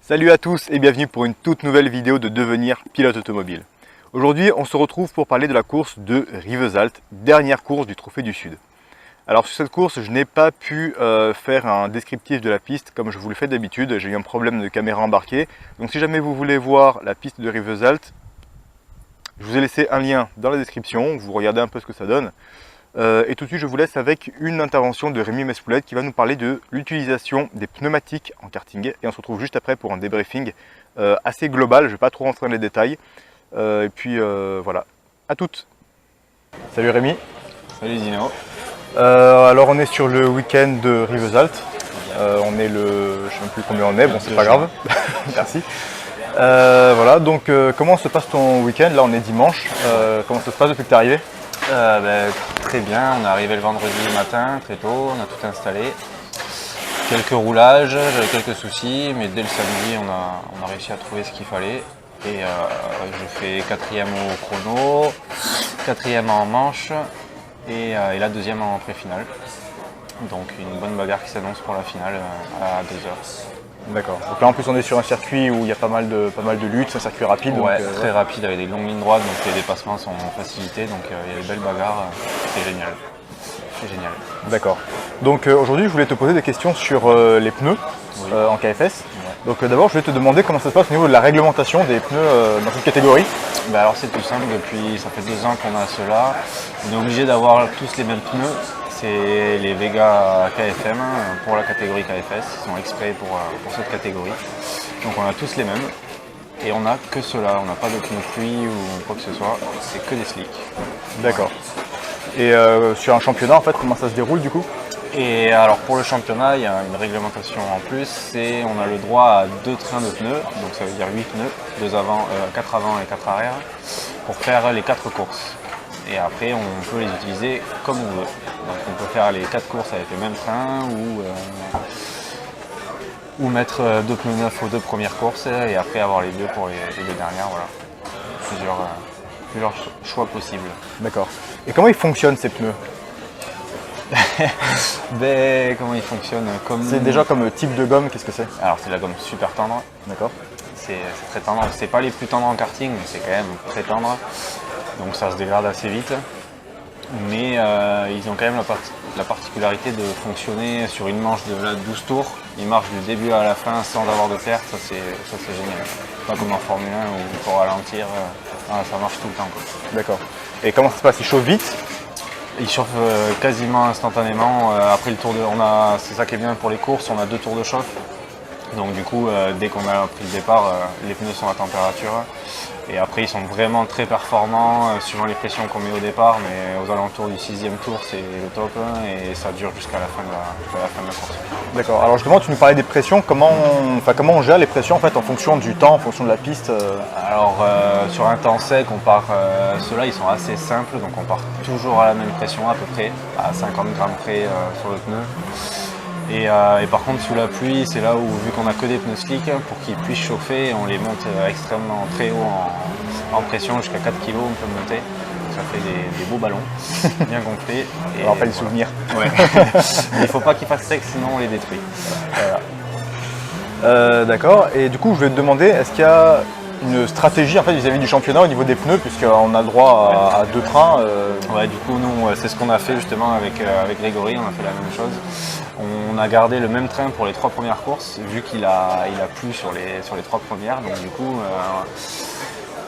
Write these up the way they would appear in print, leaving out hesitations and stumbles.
Salut à tous et bienvenue pour une toute nouvelle vidéo de devenir pilote automobile. Aujourd'hui, on se retrouve pour parler de la course de Rivesaltes, dernière course du Trophée du Sud. Alors sur cette course, je n'ai pas pu faire un descriptif de la piste comme je vous le fais d'habitude. J'ai eu un problème de caméra embarquée. Donc si jamais vous voulez voir la piste de Rivesaltes, je vous ai laissé un lien dans la description. Vous regardez un peu ce que ça donne. Et tout de suite, je vous laisse avec une intervention de Rémi Mespoulette qui va nous parler de l'utilisation des pneumatiques en karting. Et on se retrouve juste après pour un débriefing assez global. Je ne vais pas trop rentrer dans les détails. Et puis voilà, à toutes. Salut Rémi. Salut Dino. Alors on est sur le week-end de Rivesaltes. On est le, je ne sais même plus combien on est, bon c'est pas grave. Merci. Voilà, donc comment se passe ton week-end? Là on est dimanche. Comment ça se passe depuis que tu es arrivé? Très bien, on est arrivé le vendredi matin, très tôt, on a tout installé. Quelques roulages, j'avais quelques soucis, mais dès le samedi on a réussi à trouver ce qu'il fallait. Et je fais 4e au chrono, 4e en manche et la 2e en pré-finale. Donc une bonne bagarre qui s'annonce pour la finale à 2h. D'accord. Donc là en plus on est sur un circuit où il y a pas mal de luttes, c'est un circuit rapide. Ouais, donc, très rapide avec des longues lignes droites, donc les dépassements sont facilités, donc il y a des belles bagarres, c'est génial. C'est génial. D'accord. Donc aujourd'hui je voulais te poser des questions sur les pneus en KFS. Ouais. Donc d'abord je voulais te demander comment ça se passe au niveau de la réglementation des pneus dans cette catégorie. Alors c'est tout simple, ça fait 2 ans qu'on a cela. On est obligé d'avoir tous les mêmes pneus. C'est les Vega KFM pour la catégorie KFS, ils sont exprès pour cette catégorie. Donc on a tous les mêmes et on n'a que cela, on n'a pas de pneus pluie ou quoi que ce soit, c'est que des slicks. D'accord. Et sur un championnat en fait, comment ça se déroule du coup? Et alors pour le championnat, il y a une réglementation en plus, c'est on a le droit à 2 trains de pneus, donc ça veut dire 8 pneus, 4 avant et 4 arrière, pour faire les 4 courses. Et après, on peut les utiliser comme on veut. Donc on peut faire les 4 courses avec les mêmes trains ou mettre 2 pneus neufs aux 2 premières courses et après avoir les 2 pour les 2 dernières. Voilà. Plusieurs choix possibles. D'accord. Et comment ils fonctionnent ces pneus? Comment ils fonctionnent C'est déjà comme type de gomme, qu'est-ce que c'est? Alors c'est la gomme super tendre. D'accord. C'est très tendre. C'est pas les plus tendres en karting, mais c'est quand même très tendre. Donc ça se dégrade assez vite, mais ils ont quand même la particularité de fonctionner sur une manche de 12 tours. Ils marchent du début à la fin sans avoir de perte, ça c'est génial. Pas comme en Formule 1 où il faut ralentir, ça marche tout le temps. D'accord. Et comment ça se passe? Ils chauffent vite? Ils chauffent quasiment instantanément. Après le tour c'est ça qui est bien pour les courses, on a 2 tours de chauffe. Donc du coup, dès qu'on a pris le départ, les pneus sont à température. Et après, ils sont vraiment très performants suivant les pressions qu'on met au départ, mais aux alentours du 6e tour, c'est le top et ça dure jusqu'à la fin de la course. D'accord. Alors justement, tu nous parlais des pressions. Comment on gère les pressions en fait en fonction du temps, en fonction de la piste? Alors sur un temps sec, ceux-là ils sont assez simples, donc on part toujours à la même pression à peu près, à 50 grammes près sur le pneu. Et par contre sous la pluie, c'est là où vu qu'on a que des pneus slick, pour qu'ils puissent chauffer, on les monte extrêmement très haut en pression, jusqu'à 4 kg on peut monter. Ça fait des beaux ballons, bien gonflés. Et on rappelle les souvenirs. Ouais. Il ne faut pas qu'ils fassent sec, sinon on les détruit. Voilà. D'accord. Et du coup, je vais te demander, est-ce qu'il y a une stratégie en fait vis-à-vis du championnat au niveau des pneus, puisqu'on a le droit à 2 trains? Ouais, du coup, nous, c'est ce qu'on a fait justement avec Grégory, on a fait la même chose. On a gardé le même train pour les 3 premières courses, vu qu'il a plu sur les 3 premières. Donc du coup,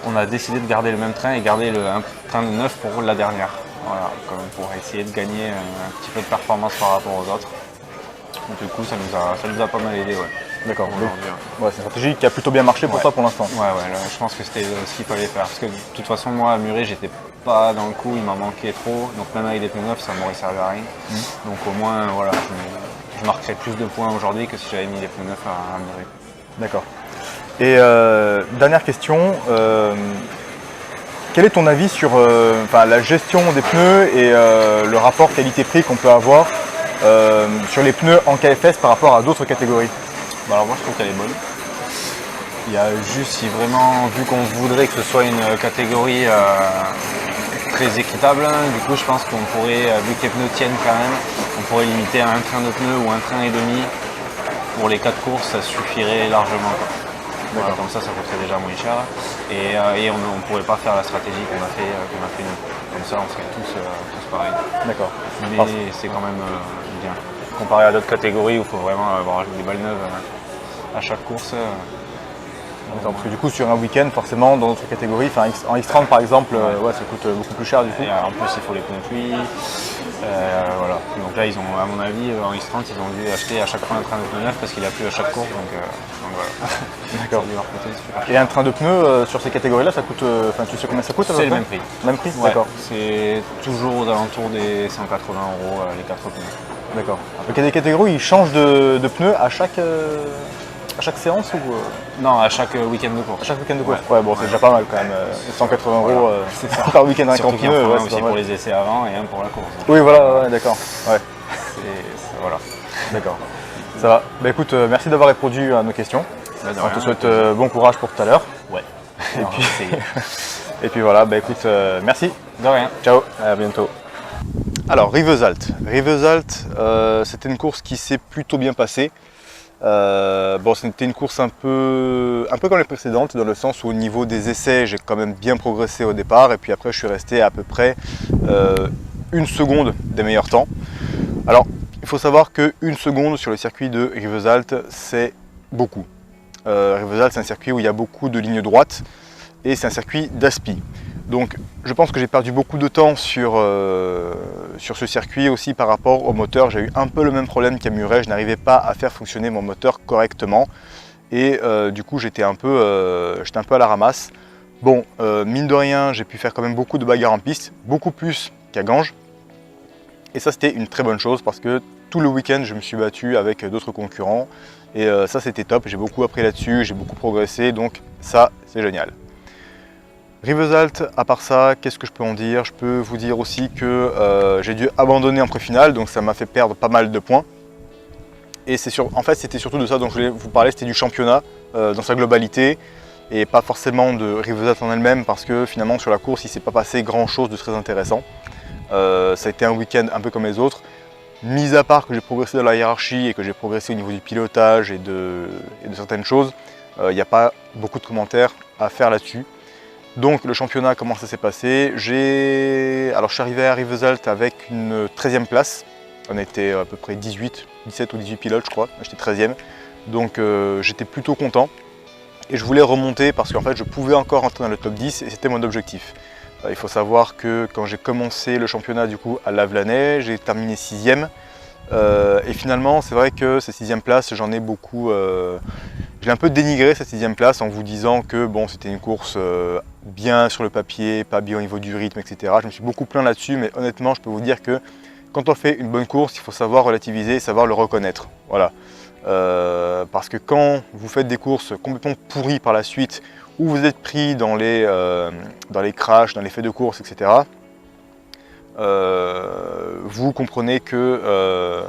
on a décidé de garder le même train et garder un train de neuf pour la dernière. Voilà, pour essayer de gagner un petit peu de performance par rapport aux autres. Donc, du coup, ça nous a pas mal aidé. Ouais. D'accord. Ouais, c'est une stratégie qui a plutôt bien marché pour toi pour l'instant. Ouais, là, je pense que c'était ce qu'il fallait faire. Parce que de toute façon, moi à Muret, j'étais pas dans le coup, il m'en manquait trop. Donc même avec des pneus neufs, ça m'aurait servi à rien. Donc au moins, voilà, je marquerais plus de points aujourd'hui que si j'avais mis des pneus neufs à Muret. D'accord. Et dernière question, quel est ton avis sur la gestion des pneus et le rapport qualité-prix qu'on peut avoir sur les pneus en KFS par rapport à d'autres catégories? Alors moi je trouve qu'elle est bonne. Il y a juste si vraiment, vu qu'on voudrait que ce soit une catégorie très équitable, du coup je pense qu'on pourrait, vu que les pneus tiennent quand même, on pourrait limiter à un train de pneus ou un train et demi. Pour les 4 courses, ça suffirait largement. Voilà, comme ça coûterait déjà moins cher. Et on ne pourrait pas faire la stratégie qu'on a fait nous. Comme ça, on serait tous pareils. D'accord. Mais c'est quand même bien. Comparé à d'autres catégories où il faut vraiment avoir des balles neuves à chaque course. Parce que du coup, sur un week-end, forcément, dans d'autres catégories, en X30 par exemple, ouais, ça coûte beaucoup plus cher du coup. Et en plus, il faut les pneus pluie. Voilà. Donc là, ils ont, à mon avis, en X30, ils ont dû acheter à chaque fois un train de pneus neuf parce qu'il a plu à chaque course. Donc voilà. D'accord. Et un train de pneus sur ces catégories-là, ça coûte. Tu sais combien ça coûte? C'est le même prix. Même prix, ouais. D'accord. C'est toujours aux alentours des 180 € les 4 pneus. D'accord. Donc il y a des catégories, ils changent de pneus à chaque séance ou Non, à chaque week-end de course. À chaque week-end de course. Ouais, bon, c'est déjà pas mal quand même. 180 € par week-end avec un pneu. Ouais, aussi pour les essais avant et un pour la course. Oui, voilà, d'accord. Ouais. Voilà. D'accord. Ça va. Bah écoute, merci d'avoir répondu à nos questions. On te souhaite bon courage pour tout à l'heure. Ouais. Et puis voilà, bah écoute, merci. De rien. Ciao, à bientôt. Alors, Rivesalt. Rivesalt, c'était une course qui s'est plutôt bien passée. Bon, c'était une course un peu comme les précédentes, dans le sens où au niveau des essais, j'ai quand même bien progressé au départ, et puis après je suis resté à peu près 1 seconde des meilleurs temps. Alors, il faut savoir que 1 seconde sur le circuit de Rivesalt, c'est beaucoup. Rivesalt, c'est un circuit où il y a beaucoup de lignes droites, et c'est un circuit d'aspi. Donc je pense que j'ai perdu beaucoup de temps sur ce circuit aussi par rapport au moteur. J'ai eu un peu le même problème qu'à Muret, je n'arrivais pas à faire fonctionner mon moteur correctement. Et du coup j'étais un peu à la ramasse. Bon, mine de rien, j'ai pu faire quand même beaucoup de bagarres en piste, beaucoup plus qu'à Ganges. Et ça c'était une très bonne chose parce que tout le week-end je me suis battu avec d'autres concurrents. Et ça c'était top, j'ai beaucoup appris là-dessus, j'ai beaucoup progressé, donc ça c'est génial. Rivesalt, à part ça, qu'est-ce que je peux en dire? Je peux vous dire aussi que j'ai dû abandonner en pré-finale, donc ça m'a fait perdre pas mal de points. Et en fait, c'était surtout de ça dont je voulais vous parler, c'était du championnat dans sa globalité, et pas forcément de Rivesalt en elle-même, parce que finalement sur la course, il ne s'est pas passé grand-chose de très intéressant. Ça a été un week-end un peu comme les autres, mis à part que j'ai progressé dans la hiérarchie et que j'ai progressé au niveau du pilotage et de certaines choses, il n'y a pas beaucoup de commentaires à faire là-dessus. Donc le championnat, comment ça s'est passé? Alors je suis arrivé à Rivesalt avec une 13e place. On était à peu près 17 ou 18 pilotes je crois, j'étais 13e. Donc j'étais plutôt content. Et je voulais remonter parce qu'en fait je pouvais encore rentrer dans le top 10 et c'était mon objectif. Il faut savoir que quand j'ai commencé le championnat du coup à Lavelanet, j'ai terminé 6e. Et finalement c'est vrai que cette 6e place, j'en ai beaucoup... J'ai un peu dénigré cette 6e place en vous disant que bon, c'était une course bien sur le papier, pas bien au niveau du rythme, etc. Je me suis beaucoup plaint là-dessus, mais honnêtement, je peux vous dire que quand on fait une bonne course, il faut savoir relativiser et savoir le reconnaître. Voilà. Parce que quand vous faites des courses complètement pourries par la suite, où vous êtes pris dans les crashs, dans les faits de course, etc., vous comprenez que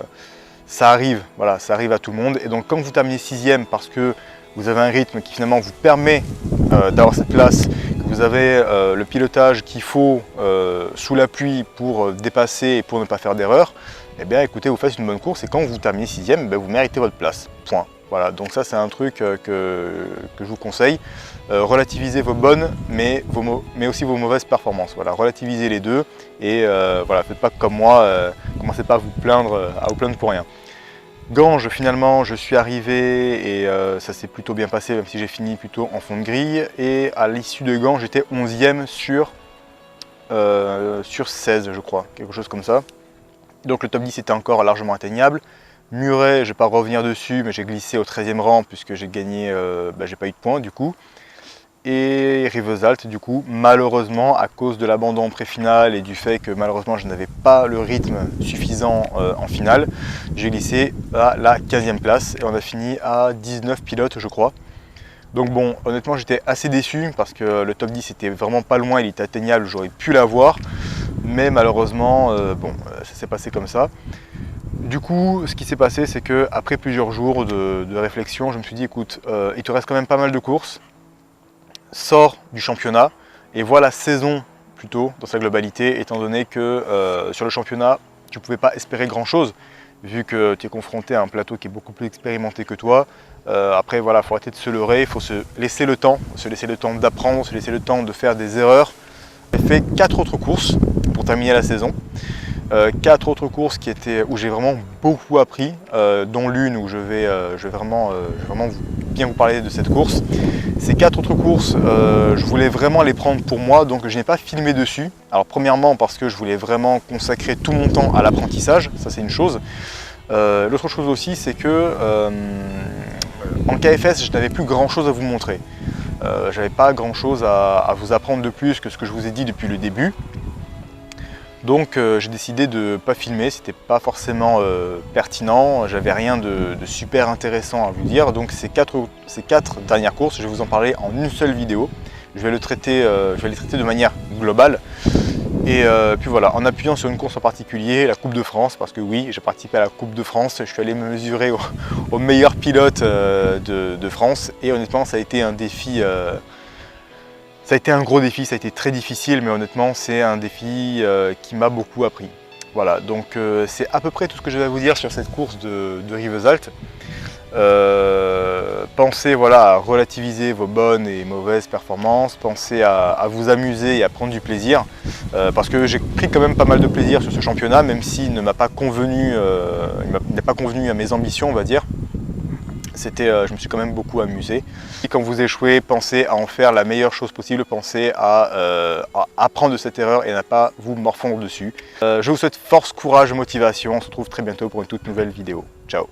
ça arrive, voilà, ça arrive à tout le monde. Et donc quand vous terminez 6e parce que vous avez un rythme qui finalement vous permet d'avoir cette place, que vous avez le pilotage qu'il faut sous la pluie pour dépasser et pour ne pas faire d'erreur, eh bien écoutez, vous faites une bonne course et quand vous terminez 6e, vous méritez votre place. Point. Voilà, donc ça c'est un truc que je vous conseille. Relativisez vos bonnes mais aussi vos mauvaises performances. Voilà, relativisez les deux et voilà, faites pas comme moi, commencez pas à vous plaindre pour rien. Ganges, finalement, je suis arrivé et ça s'est plutôt bien passé, même si j'ai fini plutôt en fond de grille. Et à l'issue de Ganges, j'étais 11e sur 16, je crois, quelque chose comme ça. Donc le top 10 était encore largement atteignable. Muret, je ne vais pas revenir dessus, mais j'ai glissé au 13e rang puisque j'ai gagné, j'ai pas eu de points du coup. Et Rivesalt, du coup, malheureusement, à cause de l'abandon en pré-finale et du fait que malheureusement je n'avais pas le rythme suffisant en finale, j'ai glissé à la 15e place et on a fini à 19 pilotes, je crois. Donc bon, honnêtement, j'étais assez déçu parce que le top 10 était vraiment pas loin, il était atteignable, j'aurais pu l'avoir. Mais malheureusement, ça s'est passé comme ça. Du coup, ce qui s'est passé, c'est que après plusieurs jours de réflexion, je me suis dit, écoute, il te reste quand même pas mal de courses. Sors du championnat et vois la saison plutôt dans sa globalité, étant donné que sur le championnat tu ne pouvais pas espérer grand chose vu que tu es confronté à un plateau qui est beaucoup plus expérimenté que toi. Après voilà, il faut arrêter de se leurrer, il faut se laisser le temps d'apprendre, se laisser le temps de faire des erreurs. J'ai fait 4 autres courses pour terminer la saison. 4 autres courses où j'ai vraiment beaucoup appris, dont l'une où je vais vraiment bien vous parler de cette course. Ces 4 autres courses, je voulais vraiment les prendre pour moi, donc je n'ai pas filmé dessus. Alors premièrement parce que je voulais vraiment consacrer tout mon temps à l'apprentissage, ça c'est une chose. L'autre chose aussi, c'est que en KFS, je n'avais plus grand chose à vous montrer. J'avais pas grand chose à vous apprendre de plus que ce que je vous ai dit depuis le début. Donc j'ai décidé de ne pas filmer, c'était pas forcément pertinent, j'avais rien de super intéressant à vous dire. Donc ces quatre dernières courses, je vais vous en parler en une seule vidéo. Je vais les traiter de manière globale. Et puis voilà, en appuyant sur une course en particulier, la Coupe de France, parce que oui, j'ai participé à la Coupe de France, je suis allé me mesurer au meilleur pilote de France, et honnêtement ça a été un défi. Ça a été un gros défi, ça a été très difficile, mais honnêtement c'est un défi qui m'a beaucoup appris. Voilà, donc c'est à peu près tout ce que je vais vous dire sur cette course de Rivesaltes. Pensez voilà, à relativiser vos bonnes et mauvaises performances, pensez à vous amuser et à prendre du plaisir, parce que j'ai pris quand même pas mal de plaisir sur ce championnat, même s'il ne m'a pas convenu, à mes ambitions, on va dire. Je me suis quand même beaucoup amusé. Et quand vous échouez, pensez à en faire la meilleure chose possible, pensez à apprendre de cette erreur et à ne pas vous morfondre dessus. Je vous souhaite force, courage, motivation. On se retrouve très bientôt pour une toute nouvelle vidéo. Ciao!